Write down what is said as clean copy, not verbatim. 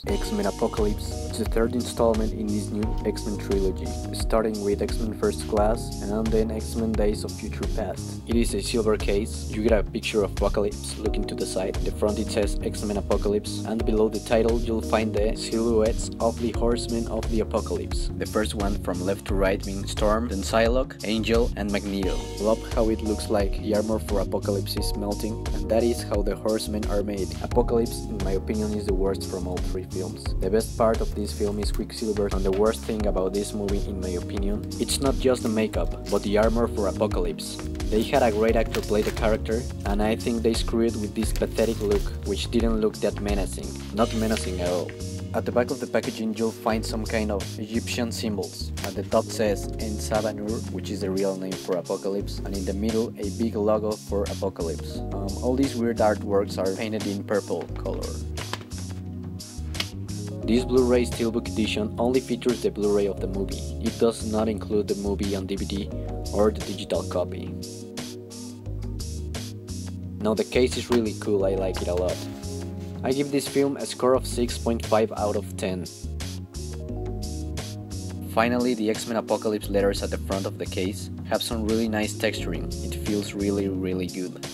X-Men Apocalypse. It's the third installment in this new X-Men trilogy, starting with X-Men First Class and then X-Men Days of Future Past. It is a silver case. You get a picture of Apocalypse looking to the side. The front it says X-Men Apocalypse, and below the title you'll find the silhouettes of the Horsemen of the Apocalypse. The first one from left to right being Storm, then Psylocke, Angel, and Magneto. Love how it looks like the armor for Apocalypse is melting, and that is how the Horsemen are made. Apocalypse, in my opinion, is the worst from all three films. The best part of this film is Quicksilver, and the worst thing about this movie, in my opinion, it's not just the makeup, but the armor for Apocalypse. They had a great actor play the character, and I think they screwed with this pathetic look, which didn't look that menacing. Not menacing at all. At the back of the packaging you'll find some kind of Egyptian symbols. At the top says En-Sabah-Nur, which is the real name for Apocalypse, and in the middle a big logo for Apocalypse. All these weird artworks are painted in purple color. This Blu-ray Steelbook edition only features the Blu-ray of the movie. It does not include the movie on DVD or the digital copy. Now the case is really cool, I like it a lot. I give this film a score of 6.5 out of 10. Finally, the X-Men Apocalypse letters at the front of the case have some really nice texturing. It feels really good.